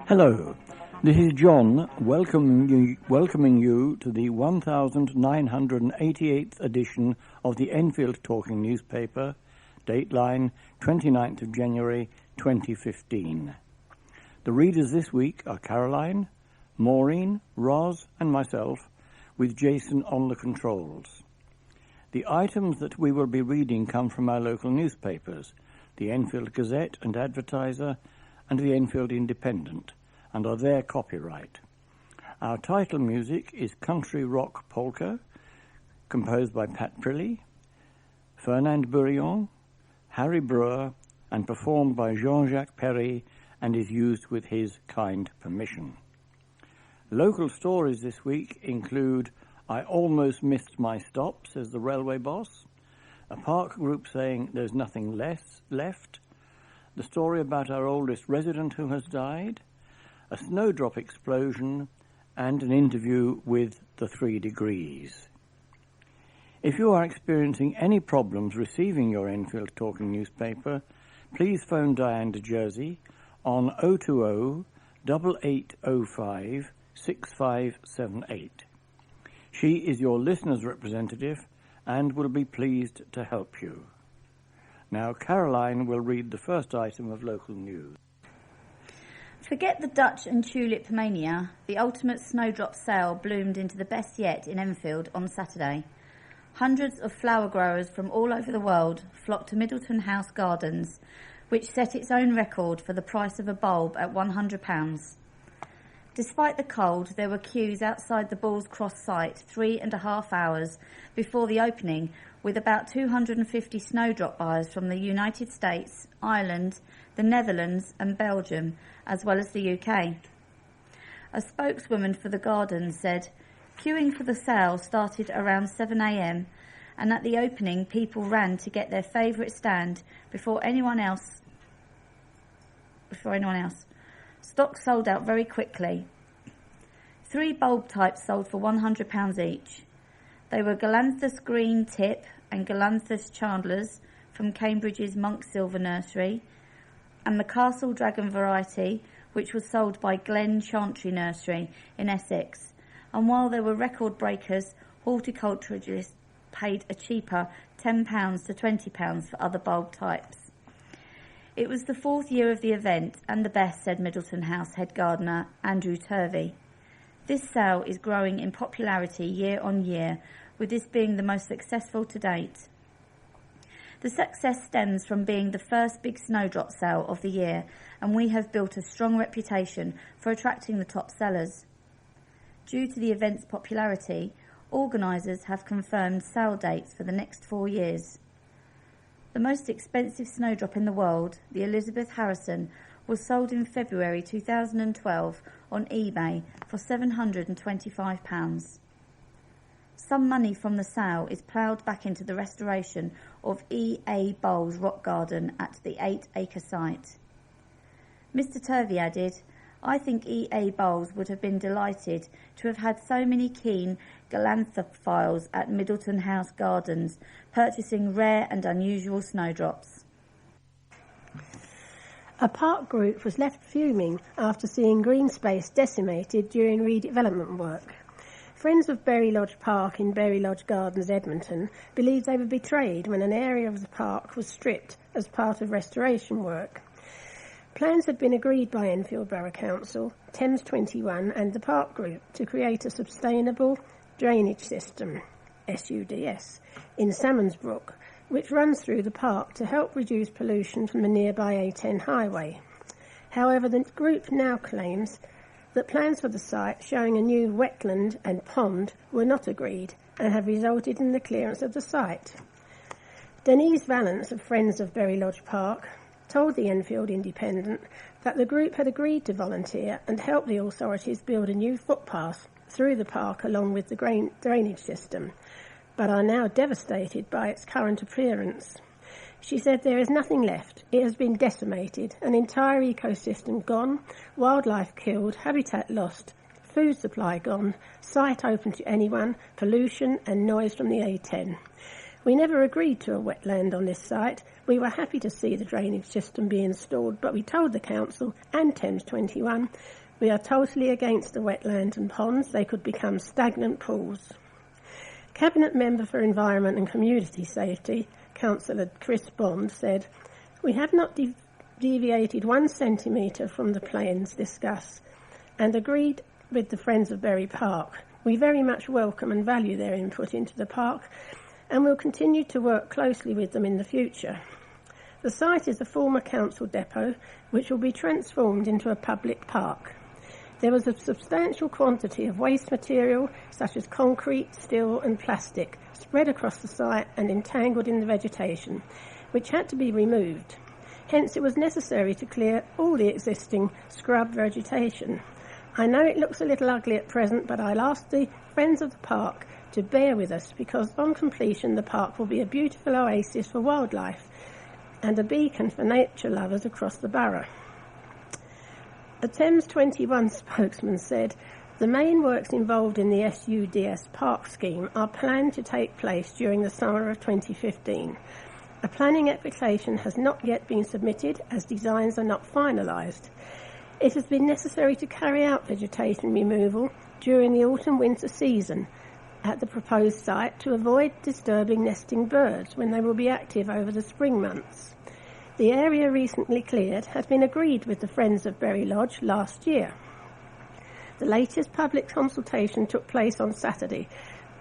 Hello, this is John welcoming you to the 1988th edition of the Enfield Talking Newspaper, Dateline, 29th of January 2015. The readers this week are Caroline, Maureen, Roz and myself, with Jason on the controls. The items that we will be reading come from our local newspapers, the Enfield Gazette and Advertiser and the Enfield Independent, and are their copyright. Our title music is Country Rock Polka, composed by Pat Prilly, Fernand Bourillon, Harry Brewer, and performed by Jean-Jacques Perry, and is used with his kind permission. Local stories this week include I almost missed my stop, says the railway boss, a park group saying there's nothing left, the story about our oldest resident who has died, a snowdrop explosion, and an interview with the 3 Degrees. If you are experiencing any problems receiving your Enfield Talking newspaper, please phone Diane de Jersey on 020 8805 6578. She is your listener's representative and will be pleased to help you. Now, Caroline will read the first item of local news. Forget the Dutch and tulip mania. The ultimate snowdrop sale bloomed into the best yet in Enfield on Saturday. Hundreds of flower growers from all over the world flocked to Middleton House Gardens, which set its own record for the price of a bulb at £100. Despite the cold, there were queues outside the Balls Cross site 3.5 hours before the opening, with about 250 snowdrop buyers from the United States, Ireland, the Netherlands and Belgium, as well as the UK. A spokeswoman for the garden said, "Queuing for the sale started around 7 a.m, and at the opening people ran to get their favourite stand before anyone else. Stock sold out very quickly. 3 bulb types sold for £100 each. They were Galanthus Green Tip and Galanthus Chandlers from Cambridge's Monk Silver Nursery, and the Castle Dragon variety, which was sold by Glen Chantry Nursery in Essex. And while there were record breakers, horticulturists paid a cheaper £10 to £20 for other bulb types. It was the 4th year of the event and the best, said Middleton House head gardener Andrew Turvey. This sale is growing in popularity year on year, with this being the most successful to date. The success stems from being the first big snowdrop sale of the year, and we have built a strong reputation for attracting the top sellers. Due to the event's popularity, organisers have confirmed sale dates for the next 4 years. The most expensive snowdrop in the world, the Elizabeth Harrison, was sold in February 2012 on eBay for £725. Some money from the sale is ploughed back into the restoration of E.A. Bowles Rock Garden at the 8-acre site. Mr. Turvey added, "I think E.A. Bowles would have been delighted to have had so many keen galanthophiles at Middleton House Gardens purchasing rare and unusual snowdrops." A park group was left fuming after seeing green space decimated during redevelopment work. Friends of Berry Lodge Park in Berry Lodge Gardens, Edmonton, believed they were betrayed when an area of the park was stripped as part of restoration work. Plans had been agreed by Enfield Borough Council, Thames 21 and the park group to create a sustainable drainage system, SUDS, in Salmons Brook, which runs through the park to help reduce pollution from the nearby A10 highway. However, the group now claims that plans for the site showing a new wetland and pond were not agreed and have resulted in the clearance of the site. Denise Valance of Friends of Berry Lodge Park told the Enfield Independent that the group had agreed to volunteer and help the authorities build a new footpath through the park along with the drainage system, but are now devastated by its current appearance. She said there is nothing left. It has been decimated, an entire ecosystem gone, wildlife killed, habitat lost, food supply gone, site open to anyone, pollution and noise from the A10. We never agreed to a wetland on this site. We were happy to see the drainage system be installed, but we told the council and Thames 21 we are totally against the wetlands and ponds. They could become stagnant pools. Cabinet Member for Environment and Community Safety, Councillor Chris Bond, said, "We have not deviated 1 centimetre from the plans discussed and agreed with the Friends of Bury Park. We very much welcome and value their input into the park and will continue to work closely with them in the future. The site is a former council depot which will be transformed into a public park. There was a substantial quantity of waste material such as concrete, steel and plastic spread across the site and entangled in the vegetation, which had to be removed. Hence it was necessary to clear all the existing scrub vegetation. I know it looks a little ugly at present, but I'll ask the Friends of the Park to bear with us because on completion the park will be a beautiful oasis for wildlife and a beacon for nature lovers across the borough." A Thames 21 spokesman said, "The main works involved in the SUDS park scheme are planned to take place during the summer of 2015. A planning application has not yet been submitted as designs are not finalised. It has been necessary to carry out vegetation removal during the autumn-winter season at the proposed site to avoid disturbing nesting birds when they will be active over the spring months. The area recently cleared had been agreed with the Friends of Bury Lodge last year. The latest public consultation took place on Saturday,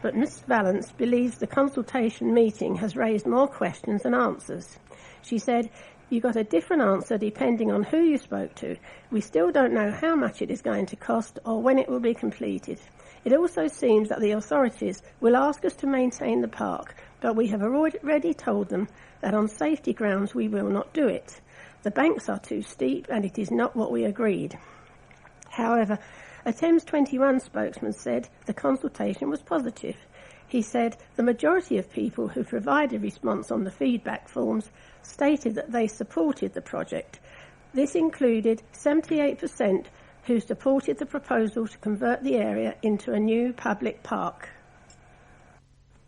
but Ms Valance believes the consultation meeting has raised more questions than answers. She said, "You got a different answer depending on who you spoke to. We still don't know how much it is going to cost or when it will be completed. It also seems that the authorities will ask us to maintain the park, but we have already told them that on safety grounds we will not do it. The banks are too steep and it is not what we agreed." However, a Thames 21 spokesman said the consultation was positive. He said the majority of people who provided response on the feedback forms stated that they supported the project. This included 78% who supported the proposal to convert the area into a new public park.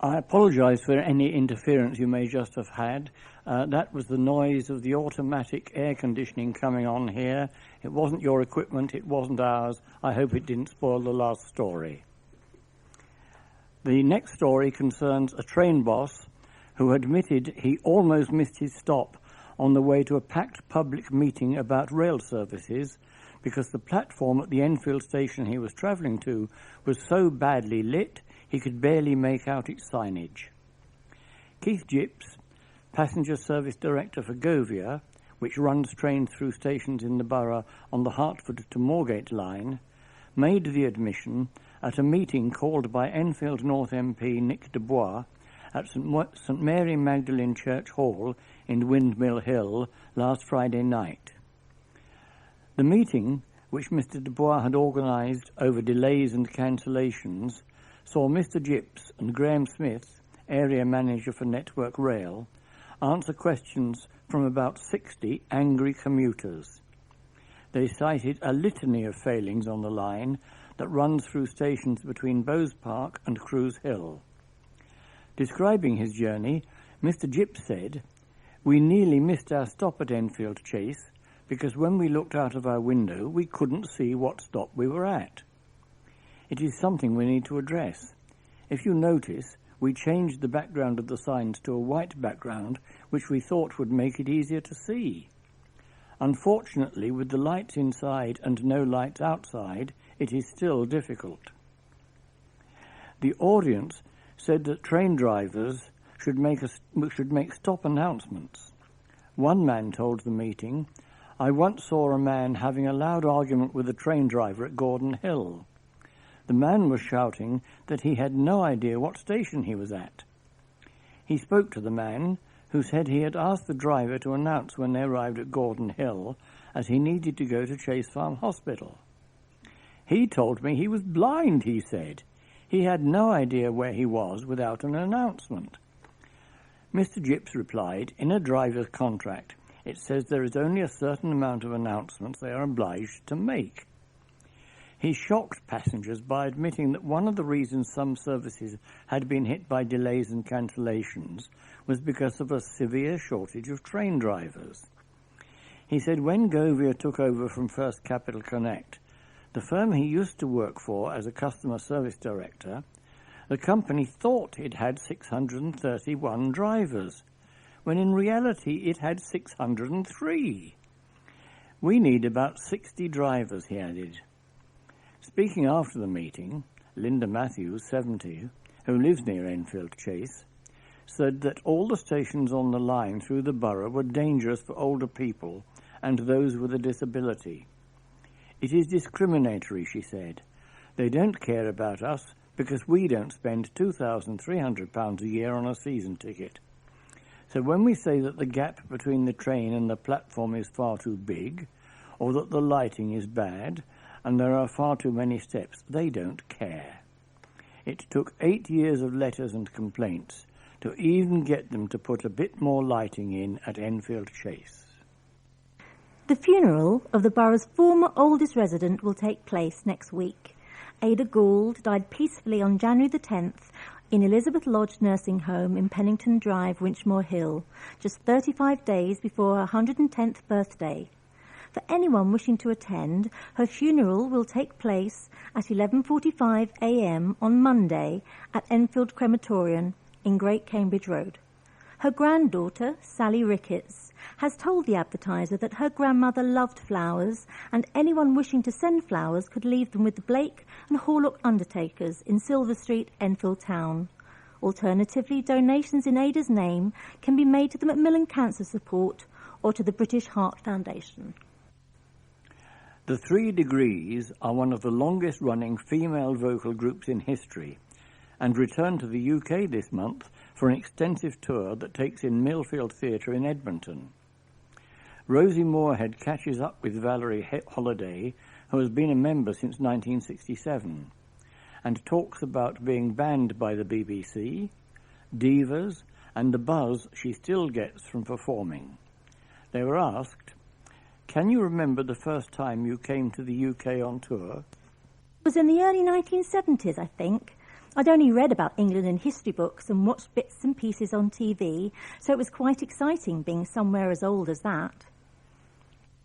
I apologise for any interference you may just have had. That was the noise of the automatic air conditioning coming on here. It wasn't your equipment, it wasn't ours. I hope it didn't spoil the last story. The next story concerns a train boss who admitted he almost missed his stop on the way to a packed public meeting about rail services because the platform at the Enfield station he was travelling to was so badly lit he could barely make out its signage. Keith Gipps, Passenger Service Director for Govia, which runs trains through stations in the borough on the Hertford to Moorgate line, made the admission at a meeting called by Enfield North MP Nick Dubois at St Mary Magdalene Church Hall in Windmill Hill last Friday night. The meeting, which Mr Dubois had organised over delays and cancellations, saw Mr Gipps and Graham Smith, Area Manager for Network Rail, answer questions from about 60 angry commuters. They cited a litany of failings on the line that runs through stations between Bowes Park and Cruise Hill. Describing his journey, Mr Gipps said, "We nearly missed our stop at Enfield Chase because when we looked out of our window we couldn't see what stop we were at. It is something we need to address. If you notice, we changed the background of the signs to a white background, which we thought would make it easier to see. Unfortunately, with the lights inside and no lights outside, it is still difficult." The audience said that train drivers should make stop announcements. One man told the meeting, "I once saw a man having a loud argument with a train driver at Gordon Hill. The man was shouting that he had no idea what station he was at. He spoke to the man, who said he had asked the driver to announce when they arrived at Gordon Hill, as he needed to go to Chase Farm Hospital. He told me he was blind, he said. He had no idea where he was without an announcement." Mr Gipps replied, "In a driver's contract, it says there is only a certain amount of announcements they are obliged to make." He shocked passengers by admitting that one of the reasons some services had been hit by delays and cancellations was because of a severe shortage of train drivers. He said when Govia took over from First Capital Connect, the firm he used to work for as a customer service director, the company thought it had 631 drivers, when in reality it had 603. We need about 60 drivers, he added. Speaking after the meeting, Linda Matthews, 70, who lives near Enfield Chase, said that all the stations on the line through the borough were dangerous for older people and those with a disability. It is discriminatory, she said. They don't care about us because we don't spend £2,300 a year on a season ticket. So when we say that the gap between the train and the platform is far too big, or that the lighting is bad, and there are far too many steps, they don't care. It took 8 years of letters and complaints to even get them to put a bit more lighting in at Enfield Chase. The funeral of the borough's former oldest resident will take place next week. Ada Gould died peacefully on January the 10th in Elizabeth Lodge Nursing Home in Pennington Drive, Winchmore Hill, just 35 days before her 110th birthday. For anyone wishing to attend, her funeral will take place at 11:45 a.m. on Monday at Enfield Crematorium in Great Cambridge Road. Her granddaughter, Sally Ricketts, has told the Advertiser that her grandmother loved flowers and anyone wishing to send flowers could leave them with the Blake and Horlock undertakers in Silver Street, Enfield Town. Alternatively, donations in Ada's name can be made to the Macmillan Cancer Support or to the British Heart Foundation. The 3 Degrees are one of the longest-running female vocal groups in history and return to the UK this month for an extensive tour that takes in Millfield Theatre in Edmonton. Rosie Moorhead catches up with Valerie Holiday, who has been a member since 1967, and talks about being banned by the BBC, divas, and the buzz she still gets from performing. They were asked, "Can you remember the first time you came to the UK on tour?" It was in the early 1970s, I think. I'd only read about England in history books and watched bits and pieces on TV, so it was quite exciting being somewhere as old as that.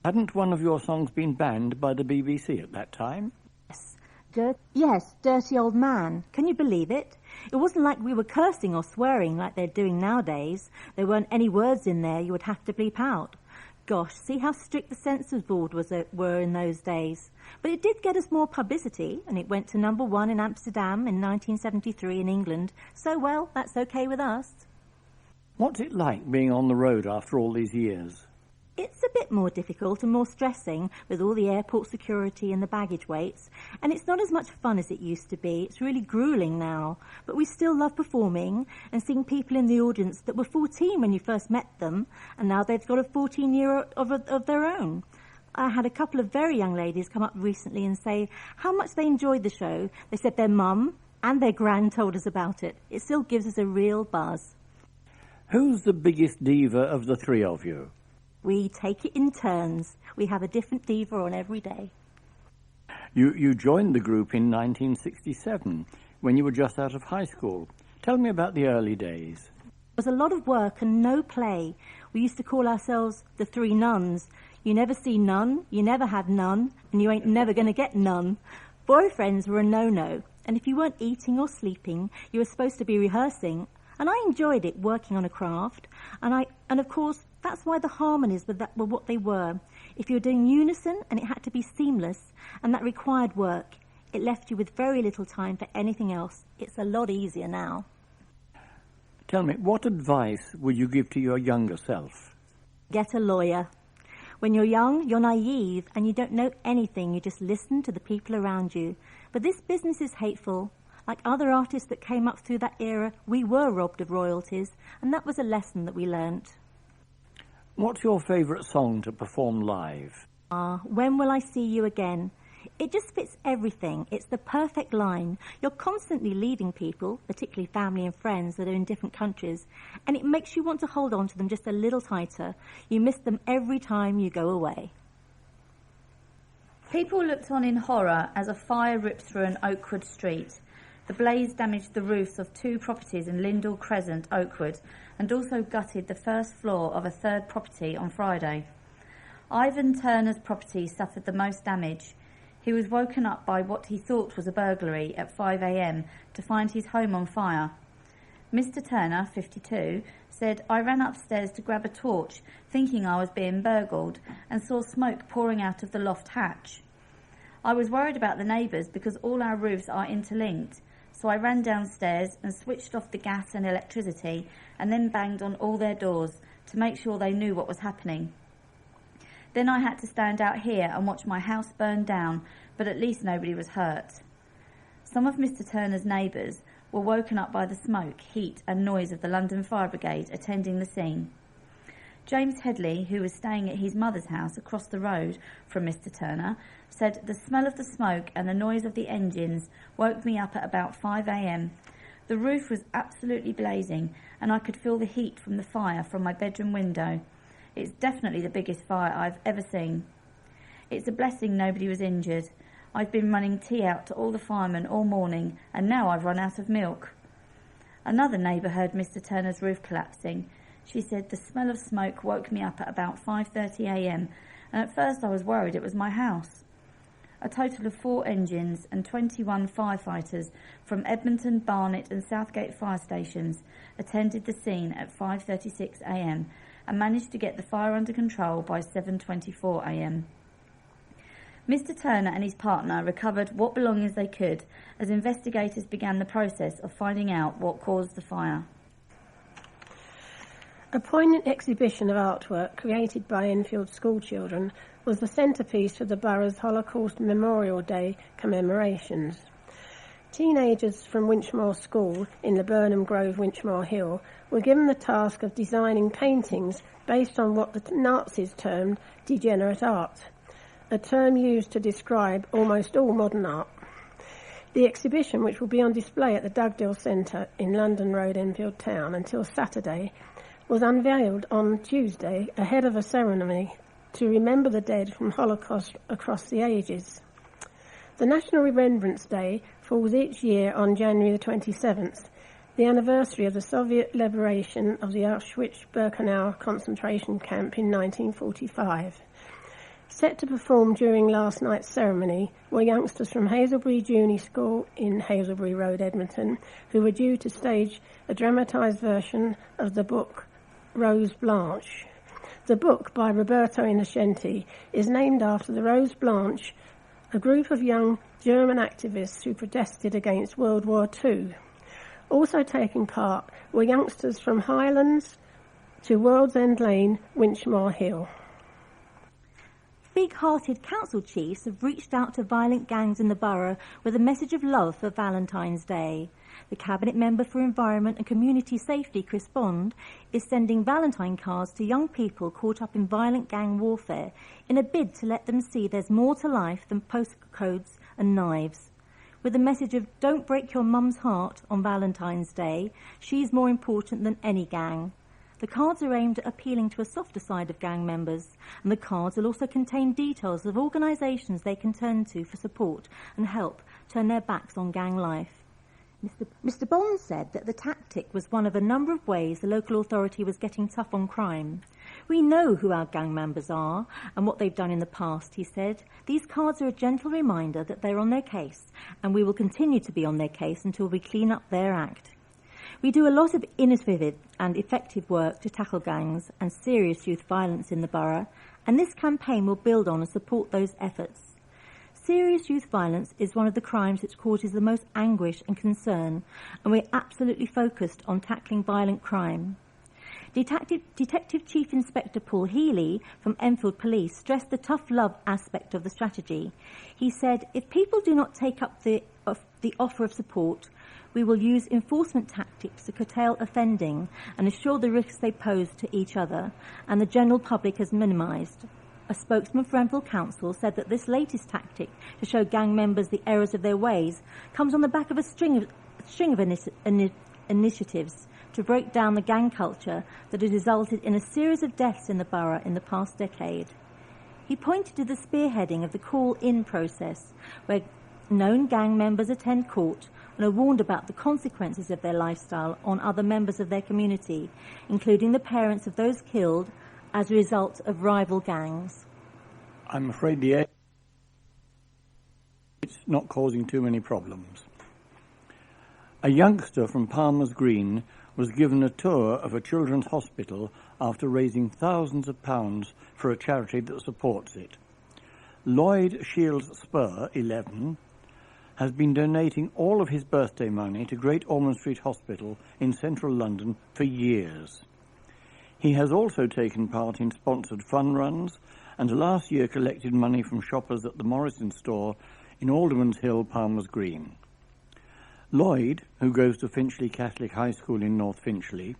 Hadn't one of your songs been banned by the BBC at that time? Yes, Dirty Old Man. Can you believe it? It wasn't like we were cursing or swearing like they're doing nowadays. There weren't any words in there you would have to bleep out. Gosh, see how strict the censors board were in those days. But it did get us more publicity, and it went to number 1 in Amsterdam in 1973 in England. So, well, that's okay with us. What's it like being on the road after all these years? It's a bit more difficult and more stressing with all the airport security and the baggage weights, and it's not as much fun as it used to be. It's really gruelling now, but we still love performing and seeing people in the audience that were 14 when you first met them, and now they've got a 14-year of their own. I had a couple of very young ladies come up recently and say how much they enjoyed the show. They said their mum and their gran told us about it. It still gives us a real buzz. Who's the biggest diva of the 3 of you? We take it in turns. We have a different diva on every day. You joined the group in 1967, when you were just out of high school. Tell me about the early days. It was a lot of work and no play. We used to call ourselves the 3 nuns. You never see none, you never have none, and you ain't never going to get none. Boyfriends were a no-no, and if you weren't eating or sleeping, you were supposed to be rehearsing. And I enjoyed it, working on a craft, and of course, that's why the harmonies were what they were. If you were doing unison and it had to be seamless, and that required work, it left you with very little time for anything else. It's a lot easier now. Tell me, what advice would you give to your younger self? Get a lawyer. When you're young, you're naive and you don't know anything. You just listen to the people around you. But this business is hateful. Like other artists that came up through that era, we were robbed of royalties, and that was a lesson that we learnt. What's your favourite song to perform live? When Will I See You Again? It just fits everything. It's the perfect line. You're constantly leaving people, particularly family and friends that are in different countries, and it makes you want to hold on to them just a little tighter. You miss them every time you go away. People looked on in horror as a fire ripped through an Oakwood street. The blaze damaged the roofs of 2 properties in Lindell Crescent, Oakwood, and also gutted the first floor of a 3rd property on Friday. Ivan Turner's property suffered the most damage. He was woken up by what he thought was a burglary at 5 a.m. to find his home on fire. Mr. Turner, 52, said, "I ran upstairs to grab a torch, thinking I was being burgled, and saw smoke pouring out of the loft hatch. I was worried about the neighbours because all our roofs are interlinked, so I ran downstairs and switched off the gas and electricity and then banged on all their doors to make sure they knew what was happening. Then I had to stand out here and watch my house burn down, but at least nobody was hurt." Some of Mr. Turner's neighbours were woken up by the smoke, heat and noise of the London Fire Brigade attending the scene. James Headley, who was staying at his mother's house across the road from Mr. Turner, said, "The smell of the smoke and the noise of the engines woke me up at about 5 a.m. The roof was absolutely blazing and I could feel the heat from the fire from my bedroom window. It's definitely the biggest fire I've ever seen. It's a blessing nobody was injured. I've been running tea out to all the firemen all morning and now I've run out of milk." Another neighbour heard Mr. Turner's roof collapsing. She said, "The smell of smoke woke me up at about 5:30 a.m. and at first I was worried it was my house." A total of 4 engines and 21 firefighters from Edmonton, Barnet and Southgate fire stations attended the scene at 5:36 a.m. and managed to get the fire under control by 7:24 a.m. Mr. Turner and his partner recovered what belongings they could as investigators began the process of finding out what caused the fire. A poignant exhibition of artwork created by Enfield schoolchildren was the centrepiece for the borough's Holocaust Memorial Day commemorations. Teenagers from Winchmore School in Laburnum Grove, Winchmore Hill, were given the task of designing paintings based on what the Nazis termed degenerate art, a term used to describe almost all modern art. The exhibition, which will be on display at the Dugdale Centre in London Road, Enfield Town, until Saturday, was unveiled on Tuesday ahead of a ceremony to remember the dead from Holocaust across the ages. The National Remembrance Day falls each year on January the 27th, the anniversary of the Soviet liberation of the Auschwitz-Birkenau concentration camp in 1945. Set to perform during last night's ceremony were youngsters from Hazelbury Junior School in Hazelbury Road, Edmonton, who were due to stage a dramatised version of the book Rose Blanche. The book, by Roberto Innocenti, is named after the Rose Blanche, a group of young German activists who protested against World War II. Also taking part were youngsters from Highlands to World's End Lane, Winchmore Hill. Big-hearted council chiefs have reached out to violent gangs in the borough with a message of love for Valentine's Day. The Cabinet Member for Environment and Community Safety, Chris Bond, is sending Valentine cards to young people caught up in violent gang warfare in a bid to let them see there's more to life than postcodes and knives. With a message of "Don't break your mum's heart on Valentine's Day, she's more important than any gang." The cards are aimed at appealing to a softer side of gang members, and the cards will also contain details of organisations they can turn to for support and help turn their backs on gang life. Mr. Bond said that the tactic was one of a number of ways the local authority was getting tough on crime. "We know who our gang members are and what they've done in the past," he said. "These cards are a gentle reminder that they're on their case, and we will continue to be on their case until we clean up their act. We do a lot of innovative and effective work to tackle gangs and serious youth violence in the borough, and this campaign will build on and support those efforts. Serious youth violence is one of the crimes which causes the most anguish and concern, and we're absolutely focused on tackling violent crime." Detective Chief Inspector Paul Healy from Enfield Police stressed the tough love aspect of the strategy. He said, "If people do not take up the offer of support, we will use enforcement tactics to curtail offending and assure the risks they pose to each other and the general public is minimised." A spokesman for Enfield Council said that this latest tactic to show gang members the errors of their ways comes on the back of a string of initiatives to break down the gang culture that has resulted in a series of deaths in the borough in the past decade. He pointed to the spearheading of the call-in process, where known gang members attend court and are warned about the consequences of their lifestyle on other members of their community, including the parents of those killed as a result of rival gangs. I'm afraid it's not causing too many problems. A youngster from Palmer's Green was given a tour of a children's hospital after raising thousands of pounds for a charity that supports it. Lloyd Shields Spur, 11, has been donating all of his birthday money to Great Ormond Street Hospital in central London for years. He has also taken part in sponsored fun runs and last year collected money from shoppers at the Morrison store in Alderman's Hill, Palmer's Green. Lloyd, who goes to Finchley Catholic High School in North Finchley,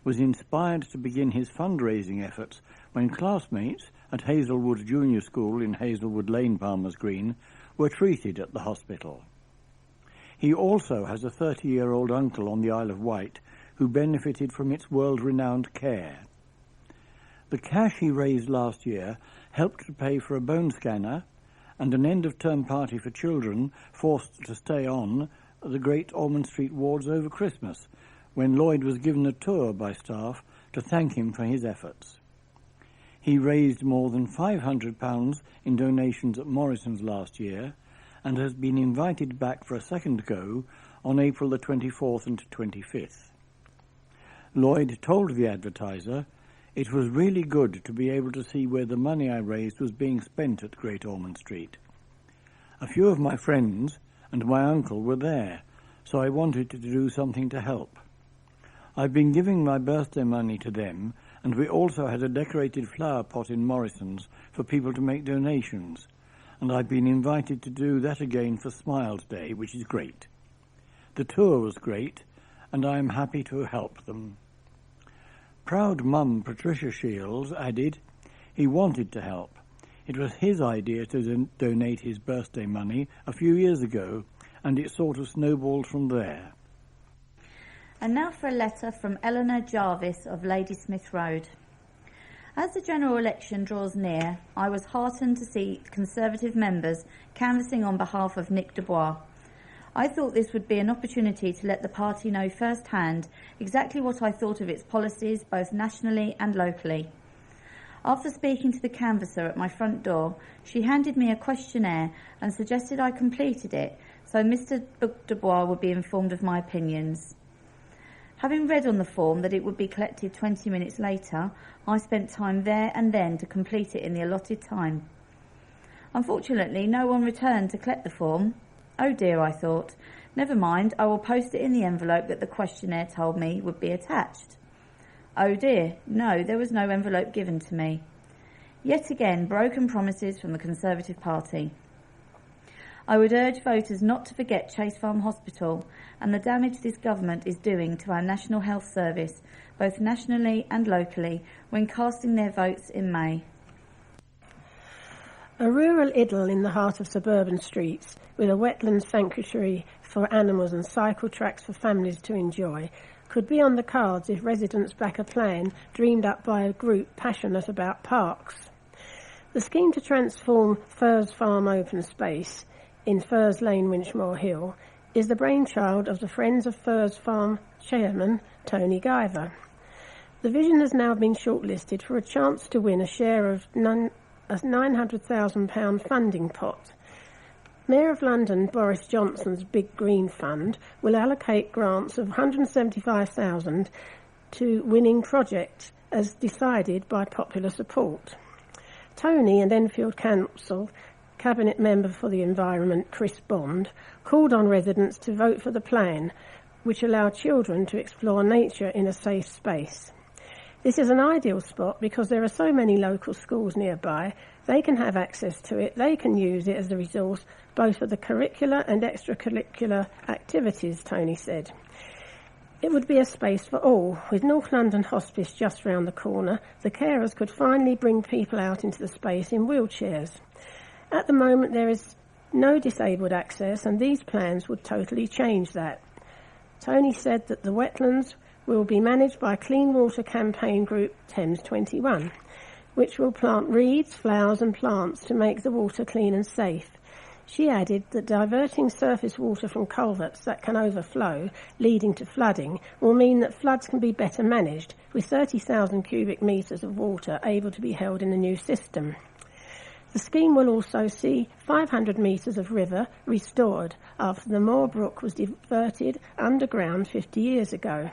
was inspired to begin his fundraising efforts when classmates at Hazelwood Junior School in Hazelwood Lane, Palmer's Green, were treated at the hospital. He also has a 30-year-old uncle on the Isle of Wight who benefited from its world-renowned care. The cash he raised last year helped to pay for a bone scanner and an end-of-term party for children forced to stay on the Great Ormond Street wards over Christmas, when Lloyd was given a tour by staff to thank him for his efforts. He raised more than £500 in donations at Morrison's last year and has been invited back for a second go on April the 24th and 25th. Lloyd told the Advertiser, "It was really good to be able to see where the money I raised was being spent at Great Ormond Street. A few of my friends and my uncle were there, so I wanted to do something to help. I've been giving my birthday money to them, and we also had a decorated flower pot in Morrison's for people to make donations, and I've been invited to do that again for Smiles Day, which is great. The tour was great, and I am happy to help them." Proud mum Patricia Shields added, "He wanted to help. It was his idea to donate his birthday money a few years ago, and it sort of snowballed from there." And now for a letter from Eleanor Jarvis of Ladysmith Road. As the general election draws near, I was heartened to see Conservative members canvassing on behalf of Nick Dubois. I thought this would be an opportunity to let the party know firsthand exactly what I thought of its policies, both nationally and locally. After speaking to the canvasser at my front door, she handed me a questionnaire and suggested I completed it so Mr. Dubois would be informed of my opinions. Having read on the form that it would be collected 20 minutes later, I spent time there and then to complete it in the allotted time. Unfortunately, no one returned to collect the form. Oh dear, I thought. Never mind, I will post it in the envelope that the questionnaire told me would be attached. Oh dear, no, there was no envelope given to me. Yet again, broken promises from the Conservative Party. I would urge voters not to forget Chase Farm Hospital and the damage this government is doing to our National Health Service, both nationally and locally, when casting their votes in May. A rural idyll in the heart of suburban streets, with a wetland sanctuary for animals and cycle tracks for families to enjoy, could be on the cards if residents back a plan dreamed up by a group passionate about parks. The scheme to transform Furze Farm open space in Furze Lane, Winchmore Hill, is the brainchild of the Friends of Furze Farm chairman, Tony Guyver. The vision has now been shortlisted for a chance to win a share of a £900,000 funding pot. Mayor of London Boris Johnson's Big Green Fund will allocate grants of £175,000 to winning projects as decided by popular support. Tony and Enfield Council Cabinet Member for the Environment Chris Bond called on residents to vote for the plan, which allowed children to explore nature in a safe space. This is an ideal spot because there are so many local schools nearby. They can have access to it, they can use it as a resource both for the curricular and extracurricular activities, Tony said. It would be a space for all. With North London Hospice just round the corner, the carers could finally bring people out into the space in wheelchairs. At the moment there is no disabled access, and these plans would totally change that. Tony said that the wetlands will be managed by Clean Water Campaign Group Thames 21. which will plant reeds, flowers and plants to make the water clean and safe. She added that diverting surface water from culverts that can overflow, leading to flooding, will mean that floods can be better managed, with 30,000 cubic metres of water able to be held in the new system. The scheme will also see 500 metres of river restored after the Moor Brook was diverted underground 50 years ago.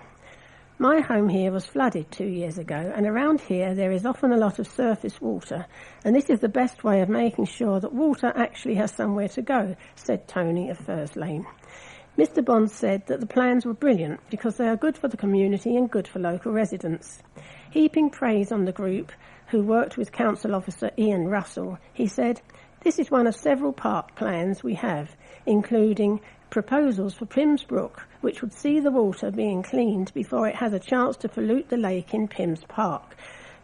My home here was flooded 2 years ago, and around here there is often a lot of surface water, and this is the best way of making sure that water actually has somewhere to go, said Tony of Furs Lane. Mr. Bond said that the plans were brilliant because they are good for the community and good for local residents. Heaping praise on the group, who worked with Council Officer Ian Russell, he said, "This is one of several park plans we have, including proposals for Pims Brook, which would see the water being cleaned before it has a chance to pollute the lake in Pims Park.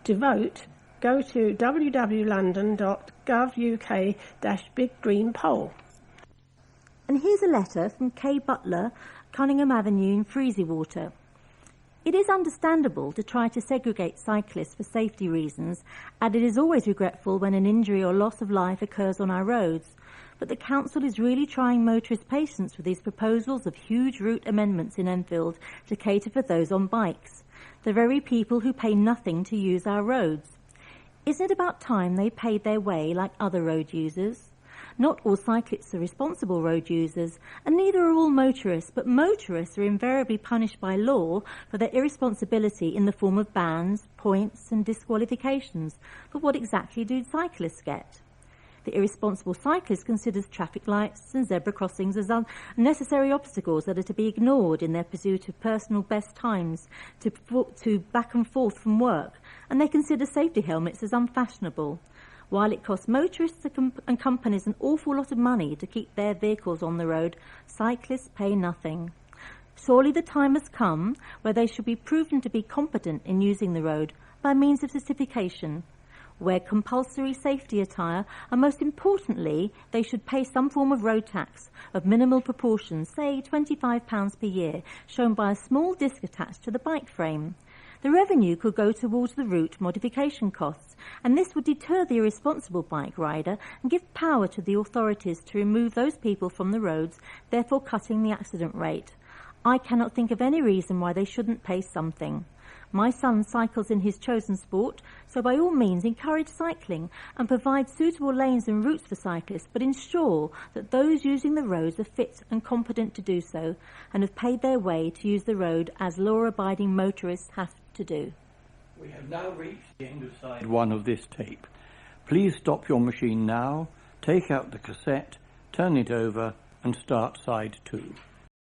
To vote, go to www.london.gov.uk/big-green-poll." And here's a letter from Kay Butler, Cunningham Avenue in Freezywater. It is understandable to try to segregate cyclists for safety reasons, and it is always regretful when an injury or loss of life occurs on our roads. But the Council is really trying motorist patience with these proposals of huge route amendments in Enfield to cater for those on bikes, the very people who pay nothing to use our roads. Isn't it about time they paid their way like other road users? Not all cyclists are responsible road users, and neither are all motorists, but motorists are invariably punished by law for their irresponsibility in the form of bans, points and disqualifications. But what exactly do cyclists get? The irresponsible cyclist considers traffic lights and zebra crossings as unnecessary obstacles that are to be ignored in their pursuit of personal best times to back and forth from work, and they consider safety helmets as unfashionable. While it costs motorists and companies an awful lot of money to keep their vehicles on the road, cyclists pay nothing. Surely the time has come where they should be proven to be competent in using the road by means of certification. Wear compulsory safety attire, and most importantly, they should pay some form of road tax of minimal proportions, say £25 per year, shown by a small disc attached to the bike frame. The revenue could go towards the route modification costs, and this would deter the irresponsible bike rider and give power to the authorities to remove those people from the roads, therefore cutting the accident rate. I cannot think of any reason why they shouldn't pay something. My son cycles in his chosen sport, so by all means encourage cycling and provide suitable lanes and routes for cyclists, but ensure that those using the roads are fit and competent to do so and have paid their way to use the road as law-abiding motorists have to do. We have now reached the end of side one of this tape. Please stop your machine now, take out the cassette, turn it over and start side two.